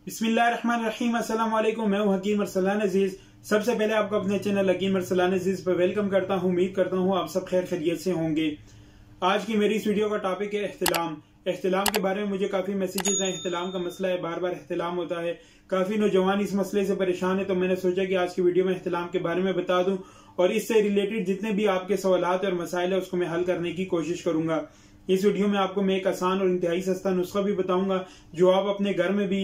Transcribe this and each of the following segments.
बिस्मिल्लाहिर्रहमानिर्रहीम। अस्सलाम वालेकुम। मैं हूं हकीम अरसलान अजीज। सबसे पहले आपको अपने चैनल हकीम अरसलान अजीज पर वेलकम करता हूं। उम्मीद करता हूं आप सब खैर खैरियत से होंगे। आज की मेरी इस वीडियो का टॉपिक है एहतिलाम। एहतिलाम के बारे में मुझे काफी मैसेजेस हैं। एहतिलाम का मसला है, बार बार एहतिलाम होता है, काफी नौजवान इस मसले से परेशान है। तो मैंने सोचा कि आज की वीडियो में एहतिलाम के बारे में बता दूं और इससे रिलेटेड जितने भी आपके सवालात और मसाइल है उसको मैं हल करने की कोशिश करूंगा। इस वीडियो में आपको मैं एक आसान और इंतहाई सस्ता नुस्खा भी बताऊंगा जो आप अपने घर में भी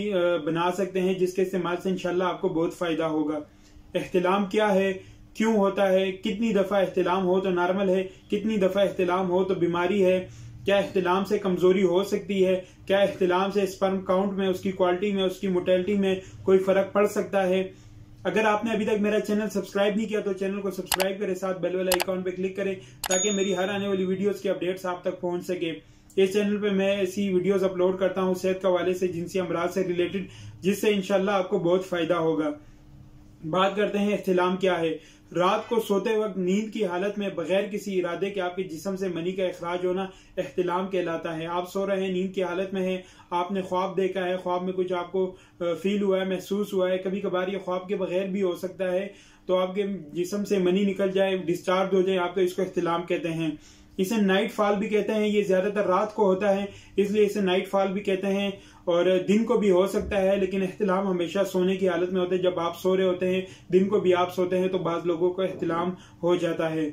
बना सकते हैं, जिसके इस्तेमाल से इंशाल्लाह आपको बहुत फायदा होगा। एहतिलाम क्या है, क्यों होता है, कितनी दफा एहतिलाम हो तो नॉर्मल है, कितनी दफा एहतिलाम हो तो बीमारी है, क्या एहतिलाम से कमजोरी हो सकती है, क्या एहतिलाम से स्पर्म काउंट में, उसकी क्वालिटी में, उसकी मोटेलिटी में कोई फर्क पड़ सकता है। अगर आपने अभी तक मेरा चैनल सब्सक्राइब नहीं किया तो चैनल को सब्सक्राइब करें, साथ बेल वाला आइकॉन पे क्लिक करें ताकि मेरी हर आने वाली वीडियोस की अपडेट्स आप तक पहुंच सके। इस चैनल पे मैं ऐसी वीडियोस अपलोड करता हूं सेहत के हवाले से, जिनसी अमराज से रिलेटेड, जिससे इंशाल्लाह आपको बहुत फायदा होगा। बात करते हैं एहतिलाम क्या है। रात को सोते वक्त नींद की हालत में बगैर किसी इरादे के आपके जिस्म से मनी का इखराज होना एहतिलाम कहलाता है। आप सो रहे हैं, नींद की हालत में है, आपने ख्वाब देखा है, ख्वाब में कुछ आपको फील हुआ है, महसूस हुआ है, कभी कभार ये ख्वाब के बगैर भी हो सकता है, तो आपके जिस्म से मनी निकल जाए, डिस्चार्ज हो जाए, आप तो इसको एहतिलाम कहते हैं। इसे नाइट फॉल भी कहते हैं। ये ज्यादातर रात को होता है, इसलिए इसे नाइट फॉल भी कहते हैं। और दिन को भी हो सकता है, लेकिन एहतिलाम हमेशा सोने की हालत में होता है। जब आप सो रहे होते हैं, दिन को भी आप सोते हैं, तो बाज लोगों को एहतिलाम हो जाता है।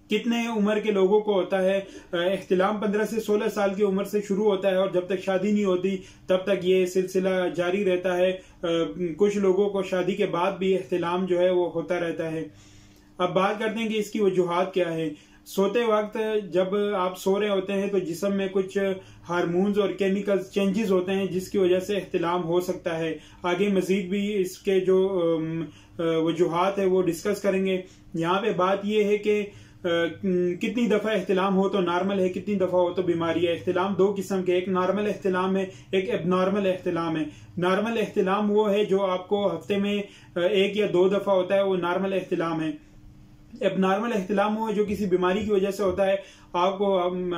कितने उम्र के लोगों को होता है एहतिलाम? 15 से 16 साल की उम्र से शुरू होता है और जब तक शादी नहीं होती तब तक ये सिलसिला जारी रहता है। कुछ लोगों को शादी के बाद भी एहतिलाम जो है वो होता रहता है। अब बात करते हैं कि इसकी वजूहात क्या है। सोते वक्त जब आप सो रहे होते हैं तो जिस्म में कुछ हार्मोन्स और केमिकल्स चेंजेस होते हैं, जिसकी वजह से एहतिलाम हो सकता है। आगे मजीद भी इसके जो वजूहात है वो डिस्कस करेंगे। यहाँ पे बात ये है कि कितनी दफा एहतिलाम हो तो नॉर्मल है, कितनी दफा हो तो बीमारी है। एहतिलाम दो किस्म के, एक नॉर्मल एहतिलाम है, एक एबनॉर्मल एहतिलाम है। नॉर्मल एहतिलाम वो है जो आपको हफ्ते में 1 या 2 दफा होता है, वो नॉर्मल एहतिलाम है। एबनॉर्मल एहतिलाम वो जो किसी बीमारी की वजह से होता है, आपको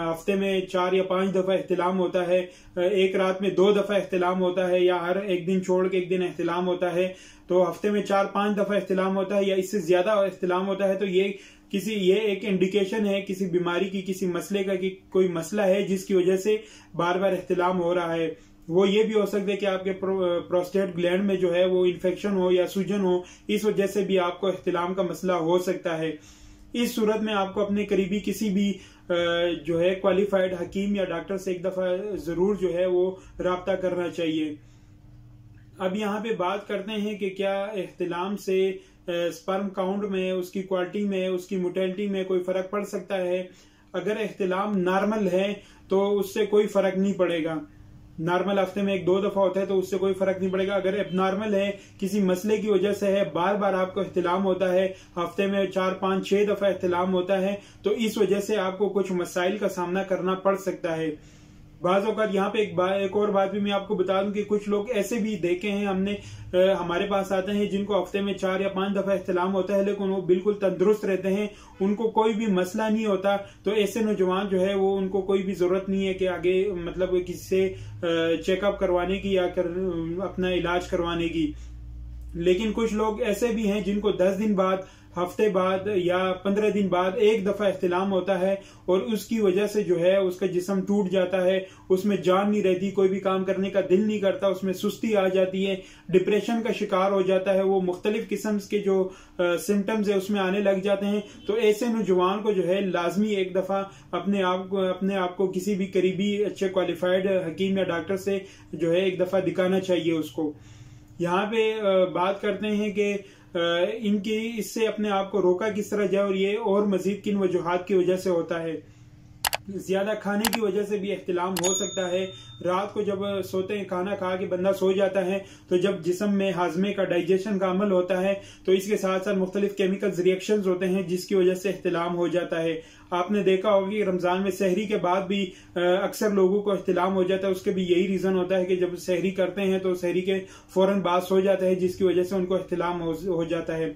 हफ्ते में 4 या 5 दफा एहतिलाम होता है, एक रात में 2 दफा एहतिलाम होता है, या हर एक दिन छोड़ के एक दिन एहतिलाम होता है, तो हफ्ते में 4-5 दफा एहतिलाम होता है या इससे ज्यादा एहतिलाम होता है, तो ये एक इंडिकेशन है किसी बीमारी की, किसी मसले का, कि कोई मसला है जिसकी वजह से बार बार एहतिलाम हो रहा है। वो ये भी हो सकता है कि आपके प्रोस्टेट ग्लैंड में जो है वो इन्फेक्शन हो या सूजन हो, इस वजह से भी आपको एहतिलाम का मसला हो सकता है। इस सूरत में आपको अपने करीबी किसी भी जो है क्वालिफाइड हकीम या डॉक्टर से एक दफा जरूर जो है वो राब्ता करना चाहिए। अब यहाँ पे बात करते हैं कि क्या एहतिलाम से स्पर्म काउंट में, उसकी क्वालिटी में, उसकी मोटेलिटी में कोई फर्क पड़ सकता है। अगर एहतिलाम नॉर्मल है तो उससे कोई फर्क नहीं पड़ेगा। नॉर्मल हफ्ते में 1-2 दफा होता है तो उससे कोई फर्क नहीं पड़ेगा। अगर एबनॉर्मल है, किसी मसले की वजह से है, बार बार आपको एहतिलाम होता है, हफ्ते में 4-5-6 दफा एहतिलाम होता है, तो इस वजह से आपको कुछ मसाइल का सामना करना पड़ सकता है। बाज़ औक़ात यहाँ पे एक और बात भी मैं आपको बता दूं कि कुछ लोग ऐसे भी देखे हैं हमने, हमारे पास आते हैं जिनको हफ्ते में 4 या 5 दफा एहतिलाम होता है, लेकिन वो बिल्कुल तंदुरुस्त रहते हैं, उनको कोई भी मसला नहीं होता। तो ऐसे नौजवान जो है वो, उनको कोई भी जरूरत नहीं है कि आगे मतलब किसी से चेकअप करवाने की या अपना इलाज करवाने की। लेकिन कुछ लोग ऐसे भी हैं जिनको 10 दिन बाद, हफ्ते बाद या 15 दिन बाद एक दफा एहतिलाम होता है और उसकी वजह से जो है उसका जिस्म टूट जाता है, उसमें जान नहीं रहती, कोई भी काम करने का दिल नहीं करता, उसमें सुस्ती आ जाती है, डिप्रेशन का शिकार हो जाता है, वो मुख्तलिफ किस्म के जो सिम्टम्स है उसमें आने लग जाते हैं। तो ऐसे नौजवान को जो है लाजमी एक दफा अपने आप को किसी भी करीबी अच्छे क्वालिफाइड हकीम या डॉक्टर से जो है एक दफा दिखाना चाहिए उसको। यहाँ पे बात करते हैं कि इनकी इससे अपने आप को रोका किस तरह जाए और ये और मजीद किन वजूहात की वजह से होता है। ज्यादा खाने की वजह से भी एहतिलाम हो सकता है। रात को जब सोते हैं, खाना खा के बंदा सो जाता है, तो जब जिस्म में हाजमे का, डाइजेशन का अमल होता है, तो इसके साथ साथ मुख्तलिफ केमिकल्स रिएक्शंस होते हैं जिसकी वजह से एहतिलाम हो जाता है। आपने देखा होगा कि रमजान में सहरी के बाद भी अक्सर लोगों को एहतिलाम हो जाता है। उसके भी यही रीजन होता है कि जब सहरी करते हैं तो सहरी के फौरन बाद सो जाता है, जिसकी वजह से उनको एहतिलाम हो जाता है।